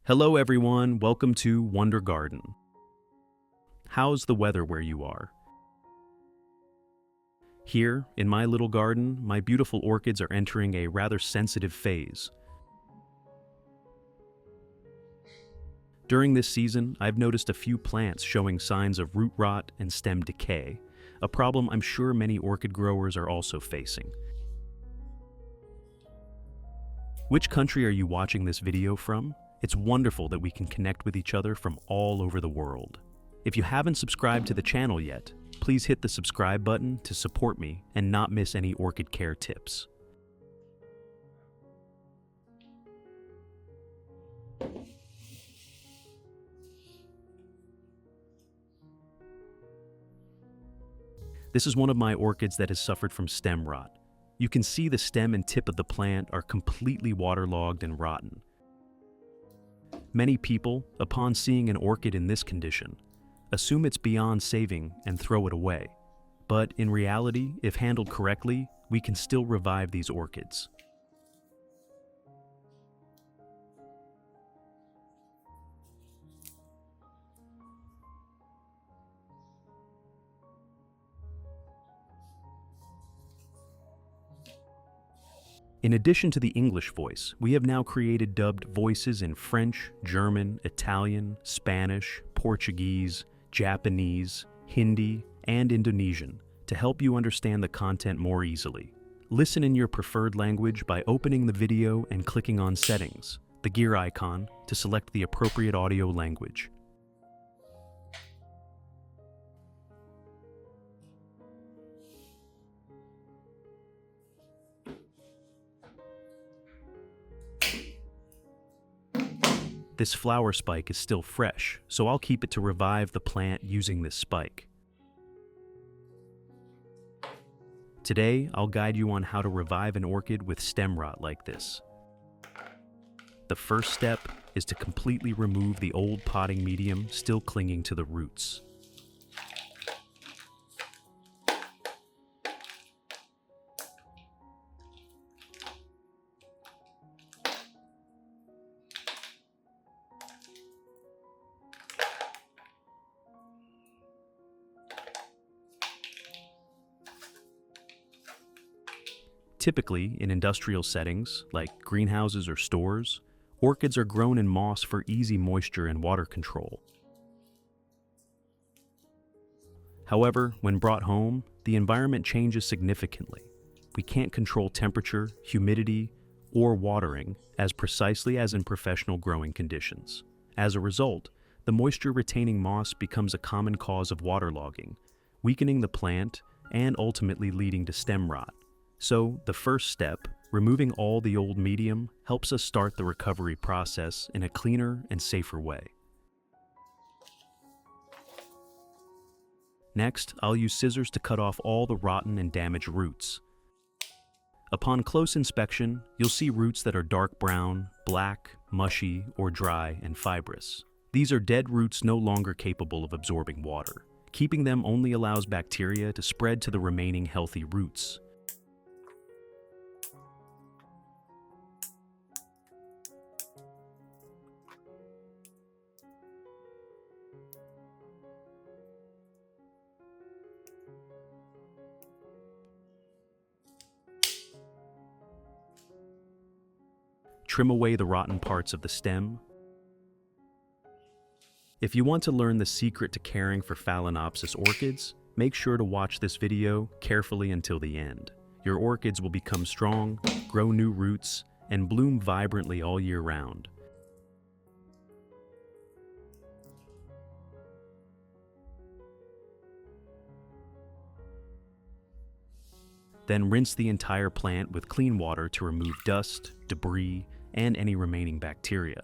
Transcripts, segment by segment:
Hello everyone, welcome to Wonder Garden. How's the weather where you are? Here, in my little garden, my beautiful orchids are entering a rather sensitive phase. During this season, I've noticed a few plants showing signs of root rot and stem decay, a problem I'm sure many orchid growers are also facing. Which country are you watching this video from? It's wonderful that we can connect with each other from all over the world. If you haven't subscribed to the channel yet, please hit the subscribe button to support me and not miss any orchid care tips. This is one of my orchids that has suffered from stem rot. You can see the stem and tip of the plant are completely waterlogged and rotten. Many people, upon seeing an orchid in this condition, assume it's beyond saving and throw it away. But in reality, if handled correctly, we can still revive these orchids. In addition to the English voice, we have now created dubbed voices in French, German, Italian, Spanish, Portuguese, Japanese, Hindi, and Indonesian to help you understand the content more easily. Listen in your preferred language by opening the video and clicking on Settings, the gear icon, to select the appropriate audio language. This flower spike is still fresh, so I'll keep it to revive the plant using this spike. Today, I'll guide you on how to revive an orchid with stem rot like this. The first step is to completely remove the old potting medium still clinging to the roots. Typically, in industrial settings, like greenhouses or stores, orchids are grown in moss for easy moisture and water control. However, when brought home, the environment changes significantly. We can't control temperature, humidity, or watering as precisely as in professional growing conditions. As a result, the moisture-retaining moss becomes a common cause of waterlogging, weakening the plant and ultimately leading to stem rot. So, the first step, removing all the old medium, helps us start the recovery process in a cleaner and safer way. Next, I'll use scissors to cut off all the rotten and damaged roots. Upon close inspection, you'll see roots that are dark brown, black, mushy, or dry and fibrous. These are dead roots no longer capable of absorbing water. Keeping them only allows bacteria to spread to the remaining healthy roots. Trim away the rotten parts of the stem. If you want to learn the secret to caring for Phalaenopsis orchids, make sure to watch this video carefully until the end. Your orchids will become strong, grow new roots, and bloom vibrantly all year round. Then rinse the entire plant with clean water to remove dust, debris, and any remaining bacteria.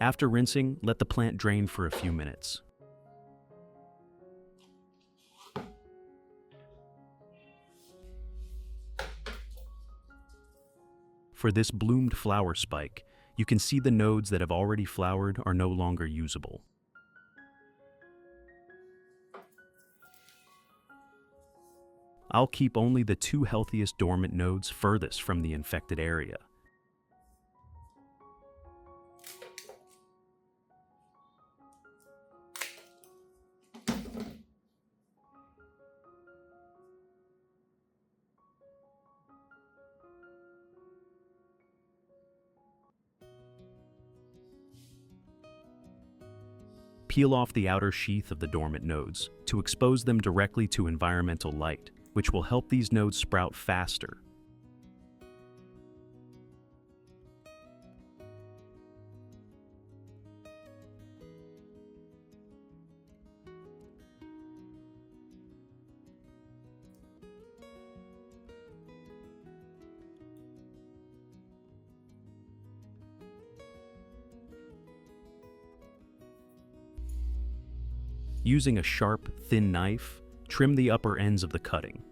After rinsing, let the plant drain for a few minutes. For this bloomed flower spike, you can see the nodes that have already flowered are no longer usable. I'll keep only the 2 healthiest dormant nodes furthest from the infected area. Peel off the outer sheath of the dormant nodes to expose them directly to environmental light, which will help these nodes sprout faster. Using a sharp, thin knife, trim the upper ends of the cutting.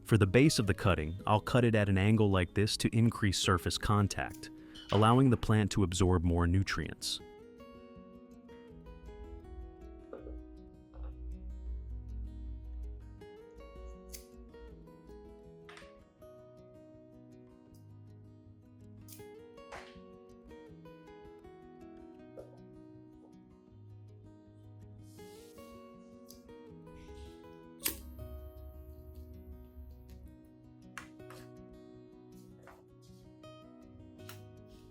For the base of the cutting, I'll cut it at an angle like this to increase surface contact, allowing the plant to absorb more nutrients.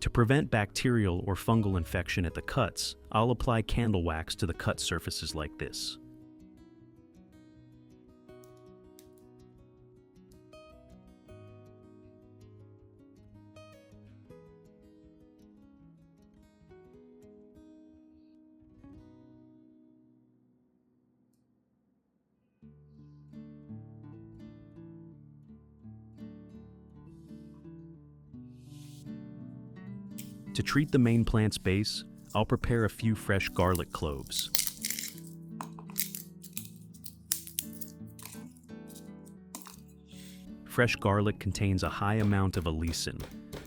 To prevent bacterial or fungal infection at the cuts, I'll apply candle wax to the cut surfaces like this. To treat the main plant's base, I'll prepare a few fresh garlic cloves. Fresh garlic contains a high amount of allicin,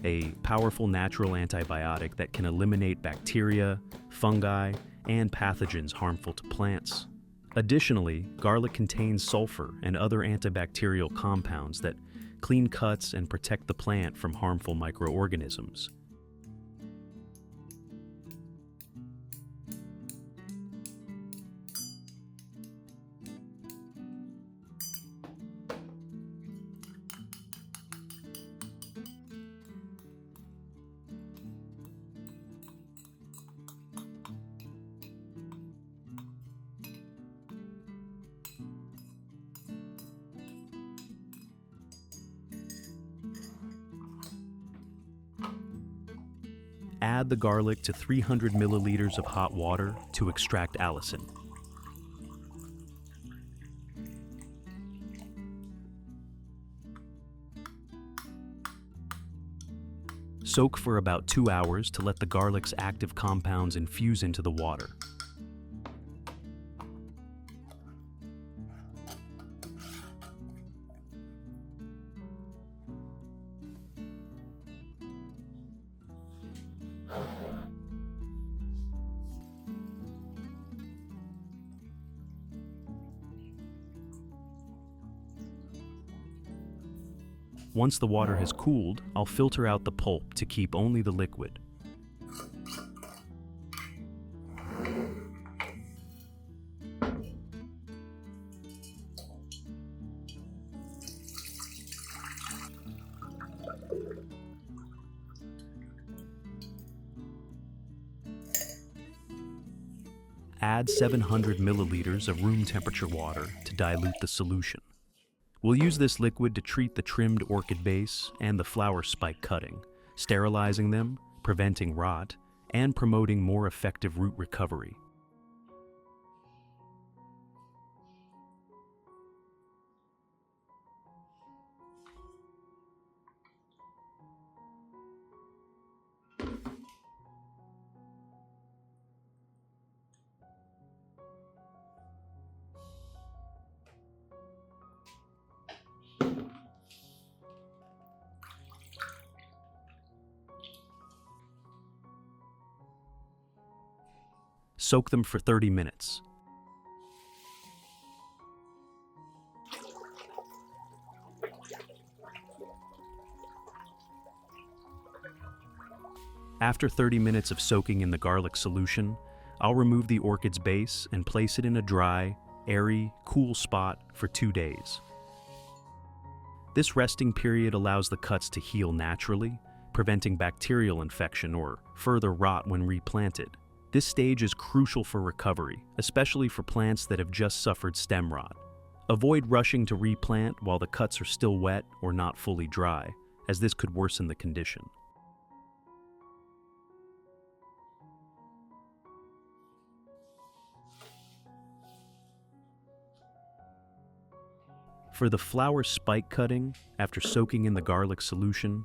a powerful natural antibiotic that can eliminate bacteria, fungi, and pathogens harmful to plants. Additionally, garlic contains sulfur and other antibacterial compounds that clean cuts and protect the plant from harmful microorganisms. Add the garlic to 300 milliliters of hot water to extract allicin. Soak for about 2 hours to let the garlic's active compounds infuse into the water. Once the water has cooled, I'll filter out the pulp to keep only the liquid. Add 700 milliliters of room temperature water to dilute the solution. We'll use this liquid to treat the trimmed orchid base and the flower spike cutting, sterilizing them, preventing rot, and promoting more effective root recovery. Soak them for 30 minutes. After 30 minutes of soaking in the garlic solution, I'll remove the orchid's base and place it in a dry, airy, cool spot for 2 days. This resting period allows the cuts to heal naturally, preventing bacterial infection or further rot when replanted. This stage is crucial for recovery, especially for plants that have just suffered stem rot. Avoid rushing to replant while the cuts are still wet or not fully dry, as this could worsen the condition. For the flower spike cutting, after soaking in the garlic solution,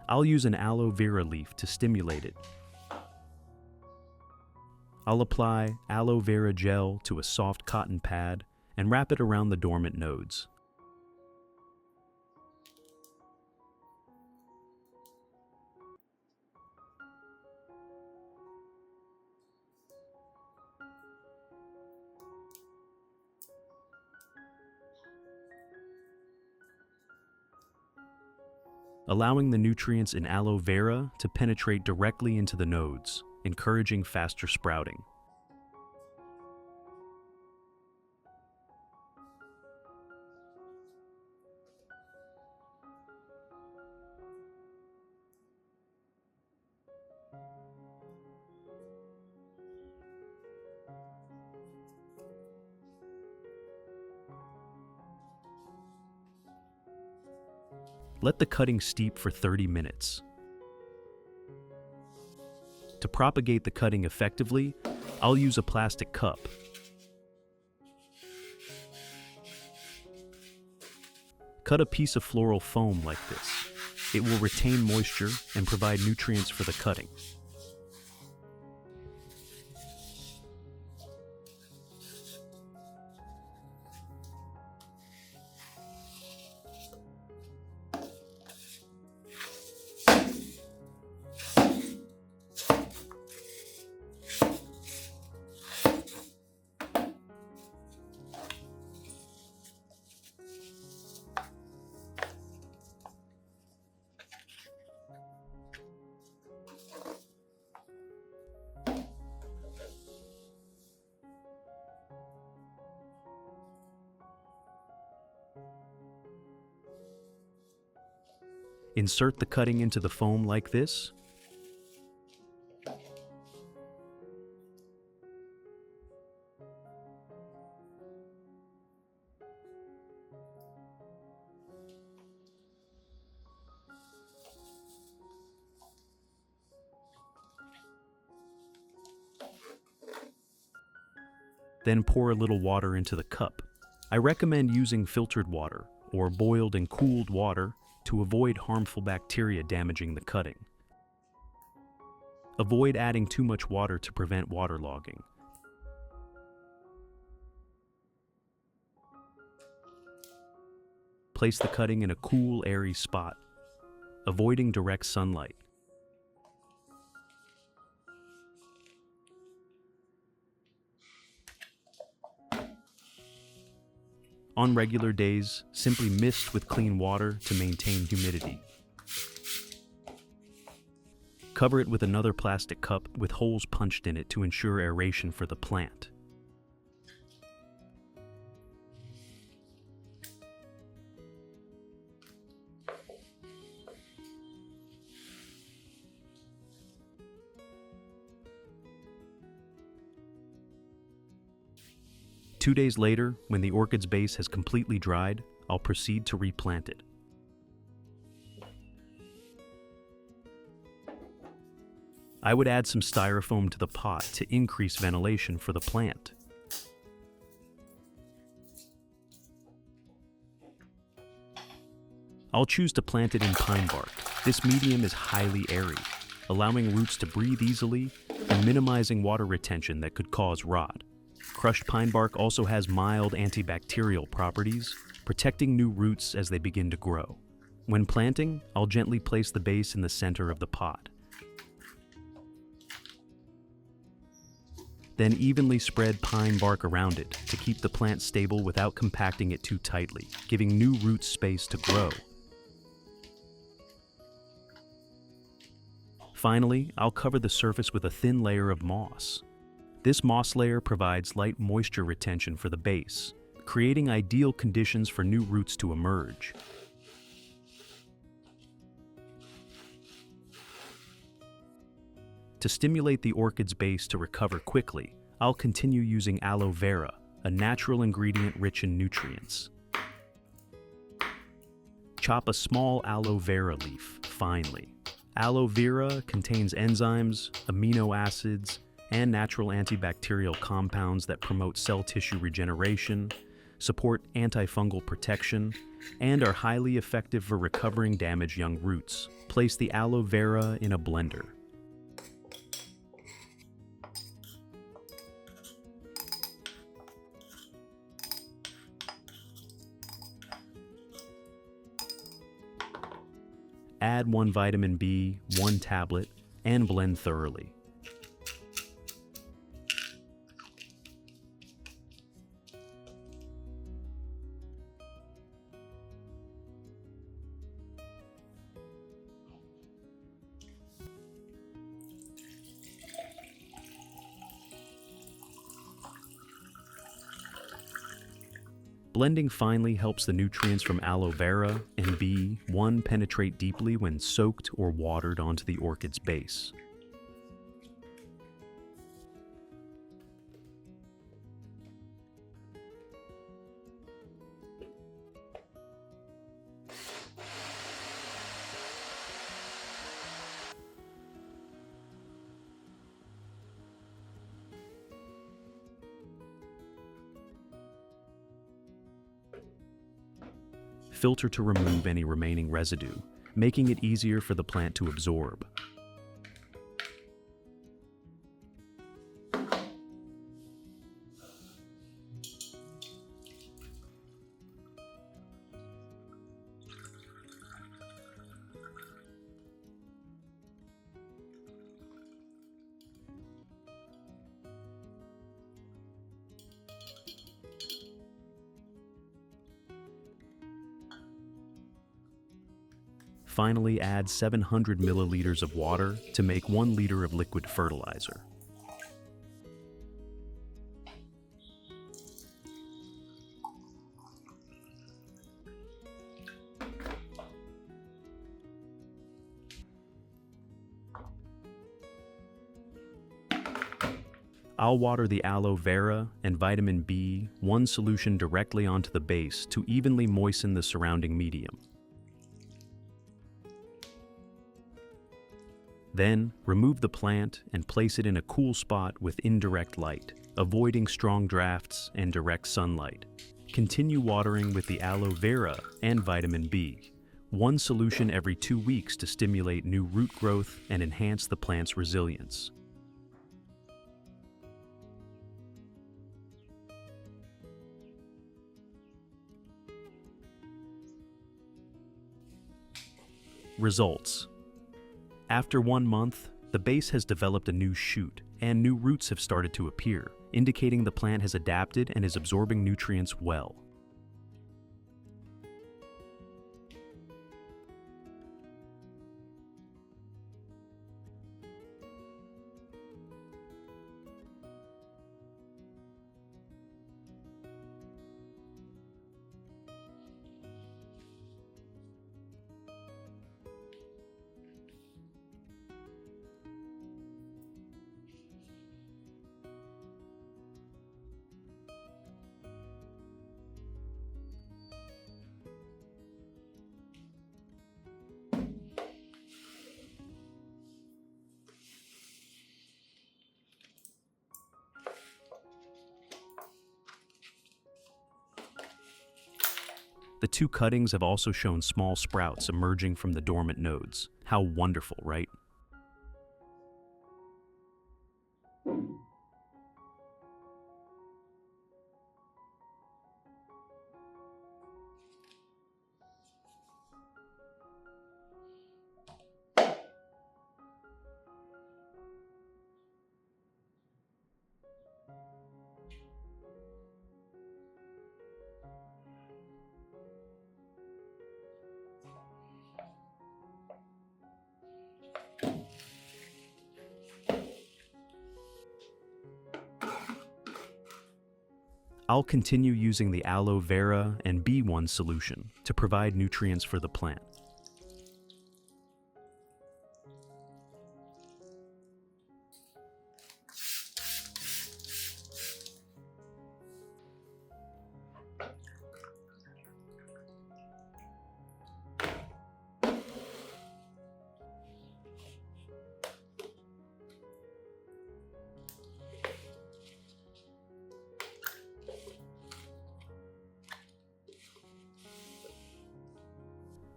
I'll use an aloe vera leaf to stimulate it. I'll apply aloe vera gel to a soft cotton pad and wrap it around the dormant nodes. Allowing the nutrients in aloe vera to penetrate directly into the nodes, encouraging faster sprouting. Let the cutting steep for 30 minutes. To propagate the cutting effectively, I'll use a plastic cup. Cut a piece of floral foam like this. It will retain moisture and provide nutrients for the cutting. Insert the cutting into the foam like this. Then pour a little water into the cup. I recommend using filtered water or boiled and cooled water to avoid harmful bacteria damaging the cutting. Avoid adding too much water to prevent waterlogging. Place the cutting in a cool, airy spot, avoiding direct sunlight. On regular days, simply mist with clean water to maintain humidity. Cover it with another plastic cup with holes punched in it to ensure aeration for the plant. Two days later, when the orchid's base has completely dried, I'll proceed to replant it. I would add some styrofoam to the pot to increase ventilation for the plant. I'll choose to plant it in pine bark. This medium is highly airy, allowing roots to breathe easily and minimizing water retention that could cause rot. Crushed pine bark also has mild antibacterial properties, protecting new roots as they begin to grow. When planting, I'll gently place the base in the center of the pot. Then evenly spread pine bark around it to keep the plant stable without compacting it too tightly, giving new root space to grow. Finally, I'll cover the surface with a thin layer of moss. This moss layer provides light moisture retention for the base, creating ideal conditions for new roots to emerge. To stimulate the orchid's base to recover quickly, I'll continue using aloe vera, a natural ingredient rich in nutrients. Chop a small aloe vera leaf finely. Aloe vera contains enzymes, amino acids, and natural antibacterial compounds that promote cell tissue regeneration, support antifungal protection, and are highly effective for recovering damaged young roots. Place the aloe vera in a blender. Add 1 vitamin B, 1 tablet, and blend thoroughly. Blending finely helps the nutrients from aloe vera and B1 penetrate deeply when soaked or watered onto the orchid's base. Filter to remove any remaining residue, making it easier for the plant to absorb. Finally, add 700 milliliters of water to make 1 liter of liquid fertilizer. I'll water the aloe vera and vitamin B1 solution directly onto the base to evenly moisten the surrounding medium. Then, remove the plant and place it in a cool spot with indirect light, avoiding strong drafts and direct sunlight. Continue watering with the aloe vera and vitamin B, 1 solution every 2 weeks to stimulate new root growth and enhance the plant's resilience. Results. After 1 month, the base has developed a new shoot, and new roots have started to appear, indicating the plant has adapted and is absorbing nutrients well. The two cuttings have also shown small sprouts emerging from the dormant nodes. How wonderful, right? I'll continue using the aloe vera and B1 solution to provide nutrients for the plant.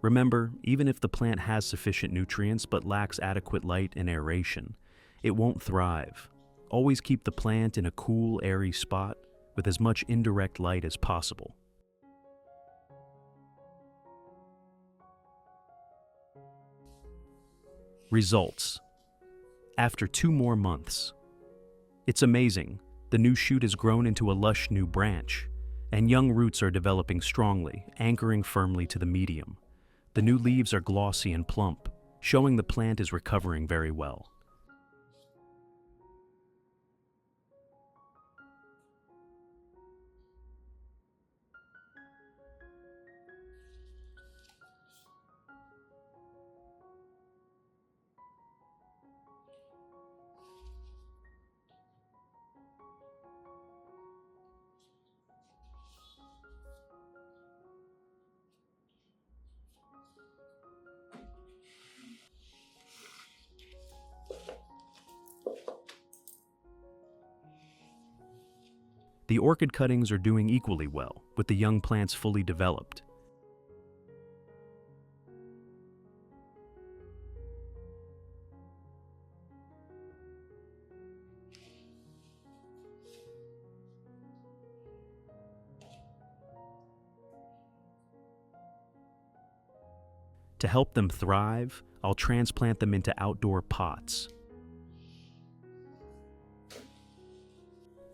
Remember, even if the plant has sufficient nutrients but lacks adequate light and aeration, it won't thrive. Always keep the plant in a cool, airy spot with as much indirect light as possible. Results. After 2 more months. It's amazing. The new shoot has grown into a lush new branch, and young roots are developing strongly, anchoring firmly to the medium. The new leaves are glossy and plump, showing the plant is recovering very well. The orchid cuttings are doing equally well, with the young plants fully developed. To help them thrive, I'll transplant them into outdoor pots.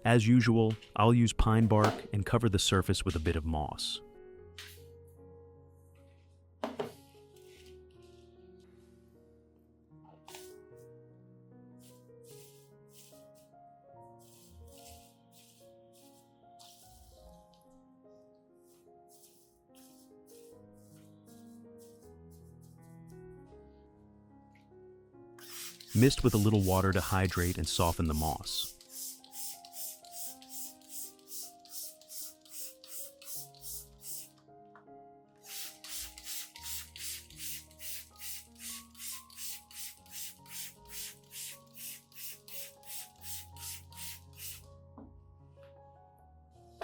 As usual, I'll use pine bark and cover the surface with a bit of moss. Mist with a little water to hydrate and soften the moss.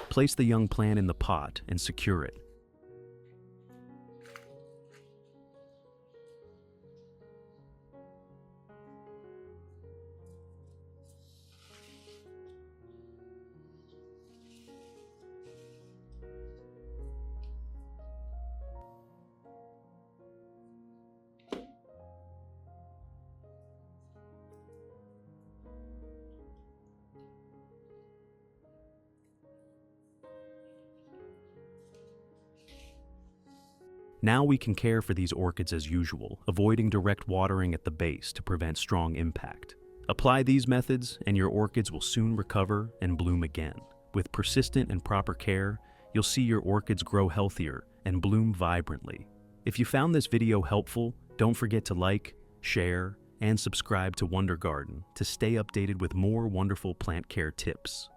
Place the young plant in the pot and secure it. Now we can care for these orchids as usual, avoiding direct watering at the base to prevent strong impact. Apply these methods and your orchids will soon recover and bloom again. With persistent and proper care, you'll see your orchids grow healthier and bloom vibrantly. If you found this video helpful, don't forget to like, share, and subscribe to Wonder Garden to stay updated with more wonderful plant care tips.